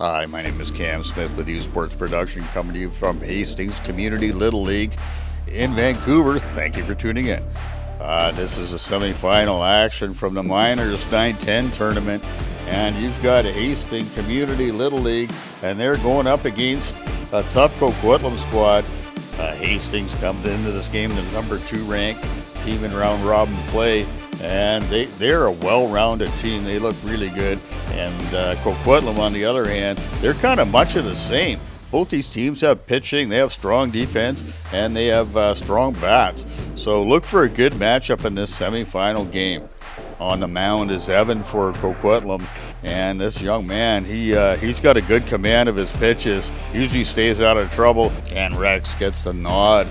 Hi, my name is Cam Smith with U Sports Production, coming to you from Hastings Community Little League in Vancouver. Thank you for tuning in. This is a semifinal action from the Minors 9-10 tournament, and you've got Hastings Community Little League, and they're going up against a tough Coquitlam squad. Hastings comes into this game the number 2 ranked team in round robin play, and they're a well-rounded team. They look really good. And Coquitlam, on the other hand, they're kind of much of the same. Both these teams have pitching, they have strong defense, and they have strong bats. So look for a good matchup in this semifinal game. On the mound is Evan for Coquitlam, and this young man, he's got a good command of his pitches, usually stays out of trouble, and Rex gets the nod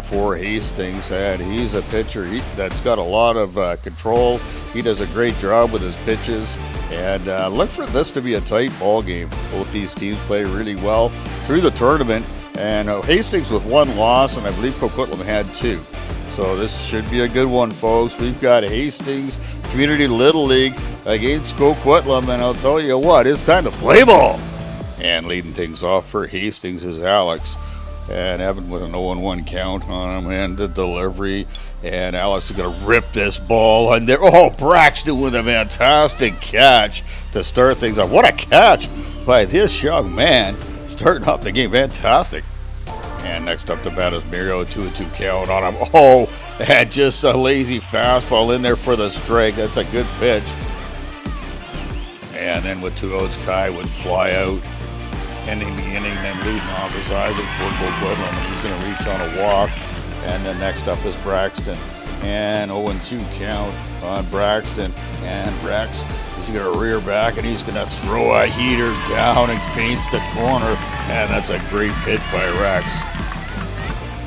for Hastings, and he's a pitcher that's got a lot of control. He does a great job with his pitches, and look for this to be a tight ball game. Both these teams play really well through the tournament, and Hastings with 1 loss, and I believe Coquitlam had 2. So this should be a good one, folks. We've got Hastings Community Little League against Coquitlam, and I'll tell you what, it's time to play ball. And leading things off for Hastings is Alex. And Evan with an 0-1 count on him, and the delivery. And Alex is going to rip this ball in there. Oh, Braxton with a fantastic catch to start things off. What a catch by this young man, starting up the game. Fantastic. And next up to bat is Mario, 2-2 count on him. Oh, and just a lazy fastball in there for the strike. That's a good pitch. And then with 2 outs, Kai would fly out, ending the inning, then leading off is Isaac for Coquitlam, and he's going to reach on a walk. And then next up is Braxton, and 0-2 count on Braxton, and Rex, he's going to rear back, and he's going to throw a heater down and paints the corner, and that's a great pitch by Rex.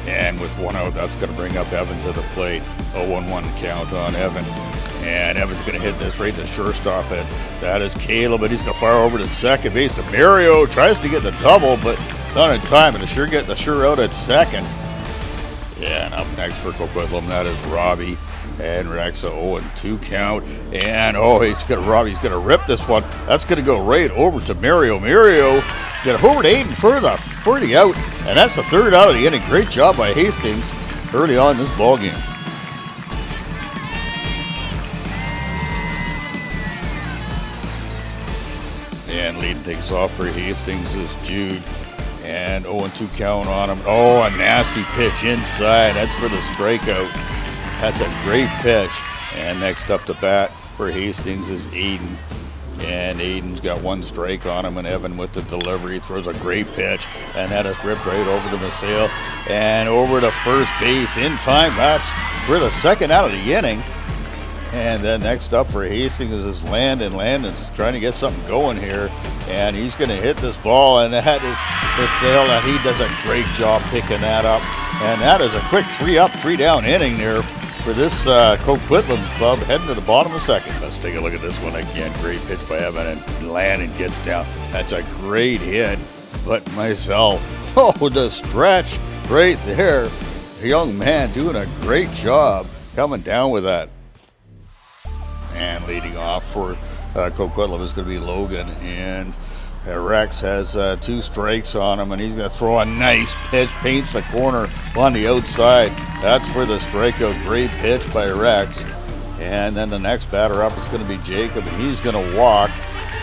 And with 1 out, that's going to bring up Evan to the plate. 0-1 count on Evan. And Evan's going to hit this right to shortstop, and that is Caleb, and he's going to fire over to second base to Mario. Tries to get the double, but not in time, and to get the sure out at second. Yeah, and up next for Coquitlam, that is Robbie. And Rex, a 0-2 count. And he's going to rip this one. That's going to go right over to Mario. Mario is going to over to Aiden for the out, and that's the 3rd out of the inning. Great job by Hastings early on in this ball game. And leading things off for Hastings is Jude. And 0-2 count on him. Oh, a nasty pitch inside. That's for the strikeout. That's a great pitch. And next up to bat for Hastings is Aiden. And Aiden's got 1 strike on him, and Evan with the delivery throws a great pitch, and that is ripped right over to Masail and over to first base in time. That's for the 2nd out of the inning. And then next up for Hastings is Landon. Landon's trying to get something going here, and he's going to hit this ball, and that is Masail, and he does a great job picking that up. And that is a quick 3-up, 3-down inning there for this Coquitlam club, heading to the bottom of 2nd. Let's take a look at this one again. Great pitch by Evan, and Landon gets down. That's a great hit, but Masail, the stretch right there. The young man doing a great job coming down with that. And leading off for Coquitlam is going to be Logan, and Rex has 2 strikes on him, and he's going to throw a nice pitch, paints the corner on the outside. That's for the strikeout. Great pitch by Rex. And then the next batter up is going to be Jacob, and he's going to walk,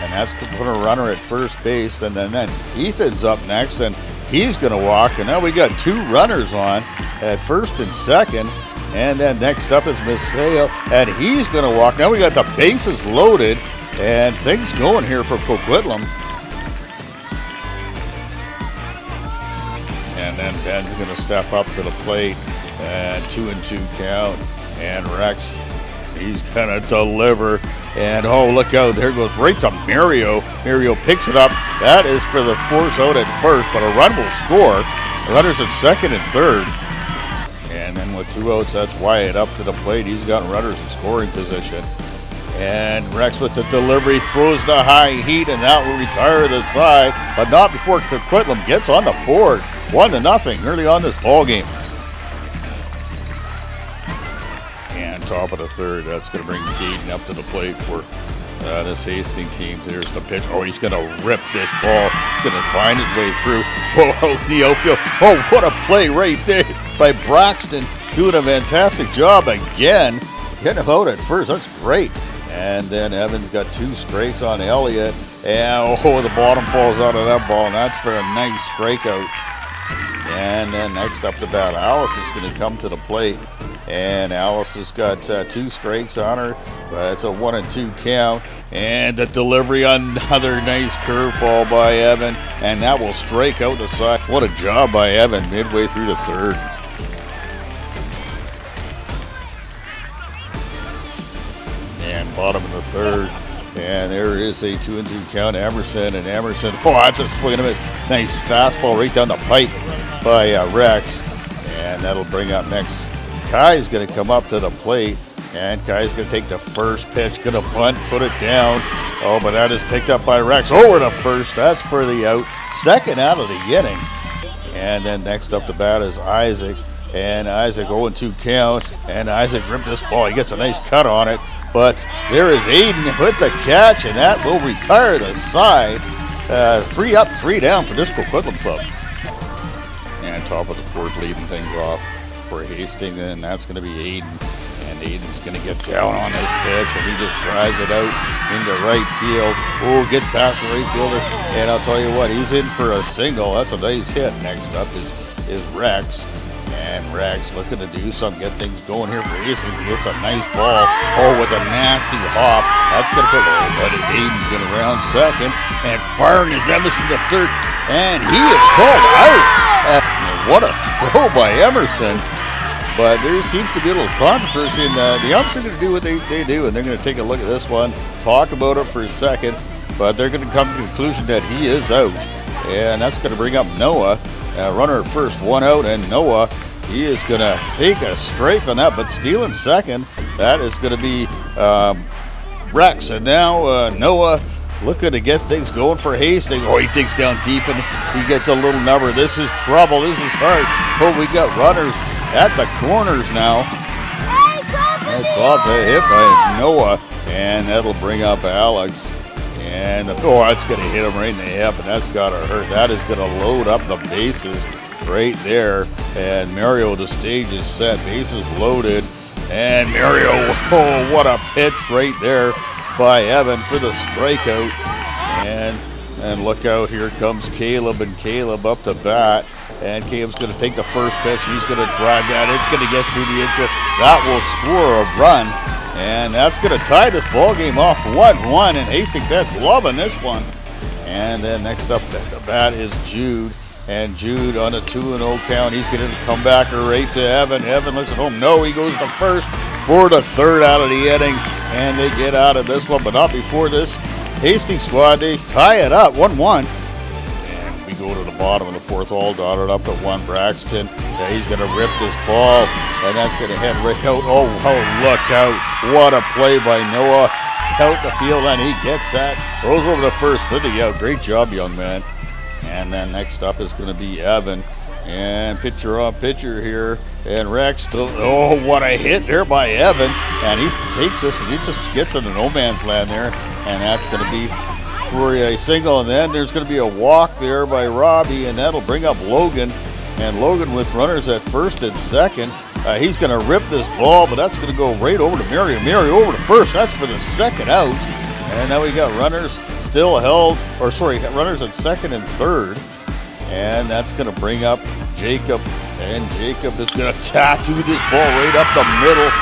and that's going to put a runner at first base. And then Ethan's up next, and he's going to walk, and now we got 2 runners on at first and second. And then next up is Masail, and he's going to walk. Now we got the bases loaded, and things going here for Coquitlam. And then Ben's going to step up to the plate, and 2-2 count. And Rex, he's going to deliver. And look out, there goes right to Mario. Mario picks it up. That is for the force out at first, but a run will score. Runners at 2nd and 3rd. And then with 2 outs, that's Wyatt up to the plate. He's got runners in scoring position. And Rex with the delivery throws the high heat, and that will retire the side, but not before Coquitlam gets on the board. 1-0 early on this ball game. And top of the 3rd, that's going to bring Caden up to the plate for This Hastings team. There's the pitch. Oh, he's going to rip this ball. He's going to find his way through. Oh, the outfield. Oh, what a play right there by Braxton. Doing a fantastic job again. Getting him out at first. That's great. And then Evans got 2 strikes on Elliott. And the bottom falls out of that ball. And that's for a nice strikeout. And then next up to bat, Alice is going to come to the plate. And Alice has got 2 strikes on her. It's a 1-2 count. And the delivery, another nice curveball by Evan. And that will strike out the side. What a job by Evan midway through the third. And bottom of the third. And there is a 2-2 count. Emerson, oh, that's a swing and a miss. Nice fastball right down the pipe by Rex. And that'll bring up next. Kai's going to come up to the plate. And Kai's going to take the first pitch. Going to bunt, put it down. Oh, but that is picked up by Rex. Over to first. That's for the out. Second out of the inning. And then next up to bat is Isaac. And Isaac 0-2 count. And Isaac ripped this ball. He gets a nice cut on it. But there is Aiden with the catch, and that will retire the side. 3 up, 3 down for this Coquitlam club. And top of the fourth, leading things off for Hastings, and that's going to be Aiden. And Aiden's going to get down on this pitch, and he just drives it out into right field. Oh, gets past the right fielder. And I'll tell you what, he's in for a single. That's a nice hit. Next up is Rex. And Rex looking to do something, get things going here for Hastings. He hits a nice ball. Oh, with a nasty hop. That's going to put but Aiden's going to round second. And firing is Emerson to third. And he is called out. What a throw by Emerson. But there seems to be a little controversy. And the umps are going to do what they do. And they're going to take a look at this one, talk about it for a second. But they're going to come to the conclusion that he is out. And that's going to bring up Noah. Runner at first, 1 out, and Noah, he is going to take a strike on that, but stealing second, that is going to be Rex. And now Noah looking to get things going for Hastings. Oh, he digs down deep, and he gets a little number. This is trouble. This is hard. Oh, we got runners at the corners now. That's off the hit by Noah, and that'll bring up Alex. And that's going to hit him right in the hip, and that's got to hurt. That is going to load up the bases right there. And Mario, the stage is set, bases loaded. And Mario, oh, what a pitch right there by Evan for the strikeout. And look out, here comes Caleb, and Caleb up to bat. And Caleb's going to take the first pitch. He's going to drive that. It's going to get through the infield. That will score a run. And that's going to tie this ball game off 1-1. And Hastings fans loving this one. And then next up at the bat is Jude. And Jude on a 2-0 count. He's going to come back right to Evan. Evan looks at home. No, he goes to first for the third out of the inning. And they get out of this one, but not before this. Hastings squad, they tie it up 1-1. And we go to the bottom of the fourth, all dotted up at 1. Braxton. Yeah, he's going to rip this ball. And that's going to head right out. Oh, look out. What a play by Noah. Out the field, and he gets that. Throws over to first for the out. Great job, young man. And then next up is going to be Evan. And pitcher on pitcher here. And Rex still, oh, what a hit there by Evan. And he takes this and he just gets into no man's land there. And that's going to be for a single. And then there's going to be a walk there by Robbie. And that'll bring up Logan. And Logan with runners at first and second. He's going to rip this ball, but that's going to go right over to Mario. Mario over to first. That's for the second out. And now we got runners still held, runners at second and third. And that's going to bring up Jacob. And Jacob is going to tattoo this ball right up the middle.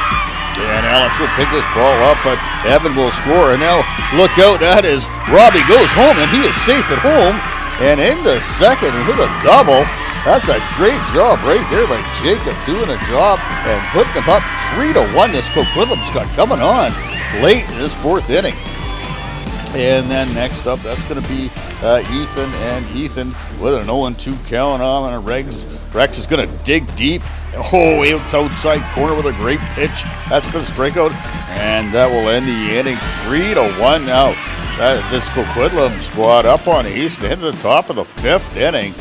And Alex will pick this ball up, but Evan will score. And now look out, that is Robbie goes home, and he is safe at home. And into second with a double. That's a great job right there by Jacob, doing a job and putting them up 3-1. This Coquitlam's got coming on late in this fourth inning. And then next up, that's going to be Ethan. And Ethan with an 0-2 count on. And Rex is going to dig deep. Oh, it's outside corner with a great pitch. That's for the strikeout. And that will end the inning 3-1 now. This Coquitlam squad up on East into the top of the fifth inning.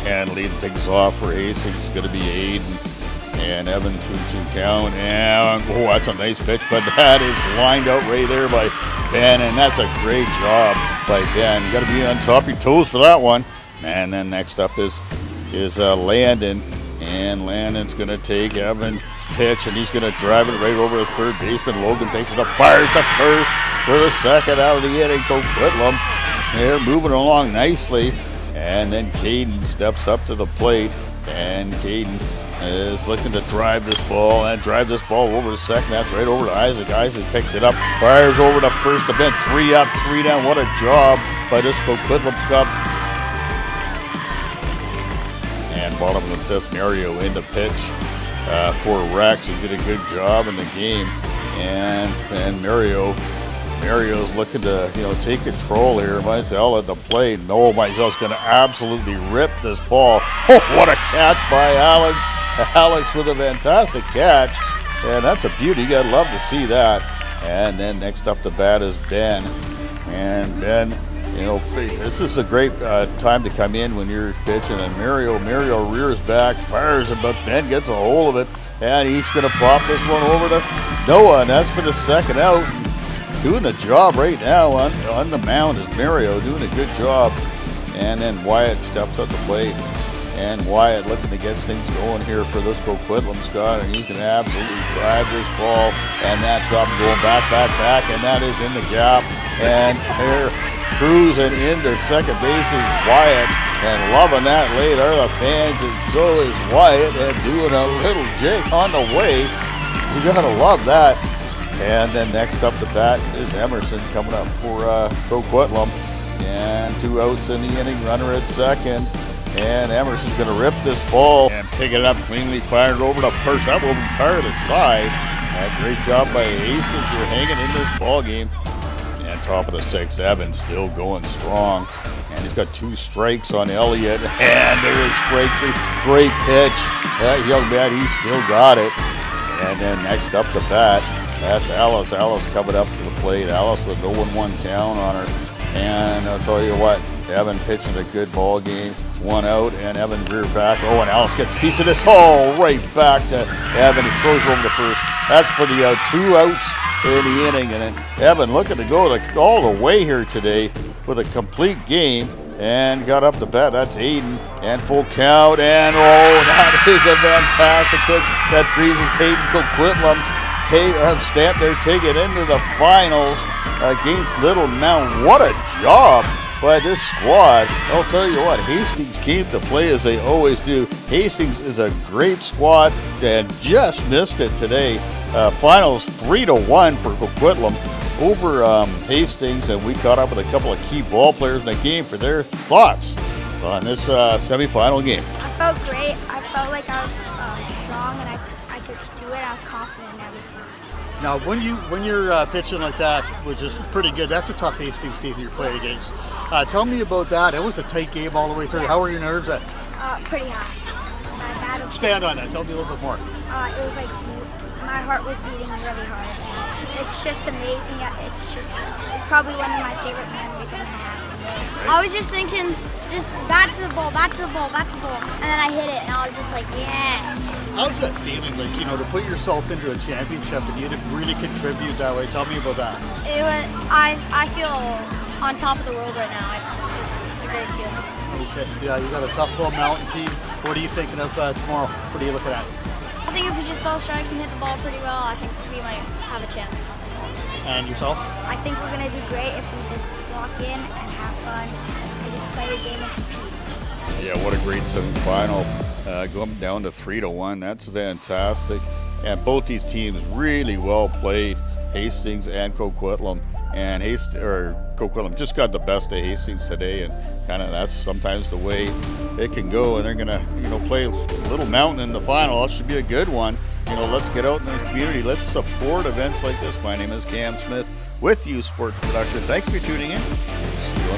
And leading things off for Hastings is going to be Aiden. And Evan 2-2 count, and oh, that's a nice pitch, but that is lined out right there by Ben, and that's a great job by Ben. You got to be on top of your toes for that one. And then next up is Landon, and Landon's going to take Evan's pitch, and he's going to drive it right over the third baseman. Logan takes it up, fires to first for the second out of the inning. Coquitlam, they're moving along nicely, and then Caden steps up to the plate, and Caden is looking to drive this ball over to second. That's right over to Isaac. Isaac picks it up, fires over to first to Ben. 3 up, 3 down. What a job by this Coquitlam scrub. And bottom of the fifth, Mario in the pitch for Rex, who did a good job in the game. And Mario's looking to take control here. Mizell at the plate. No, Mizell's going to absolutely rip this ball. Oh, what a catch by Alex. Alex with a fantastic catch, and that's a beauty. You gotta love to see that. And then next up to bat is Ben, and Ben, this is a great time to come in when you're pitching. And Mario rears back, fires it, but Ben gets a hold of it, and he's gonna pop this one over to Noah, and that's for the second out. Doing the job right now on the mound is Mario, doing a good job. And then Wyatt steps up the plate. And Wyatt looking to get things going here for this Coquitlam, Scott, and he's going to absolutely drive this ball, and that's up, going back, and that is in the gap, and they're cruising into second base is Wyatt, and loving that late are the fans, and so is Wyatt, and doing a little jig on the way. You got to love that. And then next up to bat is Emerson coming up for Coquitlam, and 2 outs in the inning, runner at second. And Emerson's going to rip this ball and pick it up cleanly, fired over to first. That will retire to side. Great job by Hastings here, hanging in this ball game. And top of the sixth, Evans still going strong. And he's got 2 strikes on Elliott. And there is strike 3. Great pitch. That young man, he still got it. And then next up to bat, that's Alice. Alice coming up to the plate. Alice with 0-1 count on her. And I'll tell you what, Evan pitching a good ball game. 1 out, and Evan rear back. Oh, and Alice gets a piece of this. Oh, right back to Evan. He throws over to first. That's for the 2 outs in the inning. And then Evan looking to go all the way here today with a complete game, and got up the bat. That's Aiden, and full count. And oh, that is a fantastic pitch. That freezes Hayden Coquitlam. Hey, stamped their ticket into the finals against Little Mountain. What a job by this squad. I'll tell you what, Hastings came to play as they always do. Hastings is a great squad and just missed it today. Finals 3-1 for Coquitlam over Hastings, and we caught up with a couple of key ball players in the game for their thoughts on this semifinal game. I felt great. I felt like I was strong, and I could do it. I was confident in everything. Now, when you're pitching like that, which is pretty good, that's a tough Hastings team you're playing against. Tell me about that. It was a tight game all the way through. How were your nerves at? Pretty high. Expand on that. Tell me a little bit more. It was like my heart was beating really hard. It's just amazing. It's probably one of my favorite memories I'm gonna have. I was just thinking, just bat to the ball, bat to the ball, bat to the ball, and then I hit it, and I was just like, yes. How's that feeling? Like, to put yourself into a championship and you to really contribute that way. Tell me about that. I feel on top of the world right now. It's a great feeling. Okay. Yeah, you got a tough little mountain team. What are you thinking of tomorrow? What are you looking at? I think if we just throw strikes and hit the ball pretty well, I think we might have a chance. And yourself? I think we're going to do great if we just walk in and have fun and just play the game and compete. Yeah, what a great semifinal. Going down to 3-1. That's fantastic. And both these teams really well played, Hastings and Coquitlam. And Coquitlam just got the best of Hastings today, and kind of that's sometimes the way it can go. And they're gonna, play Little Mountain in the final. That should be a good one. Let's get out in the community. Let's support events like this. My name is Cam Smith with U Sports Production. Thank you for tuning in. See you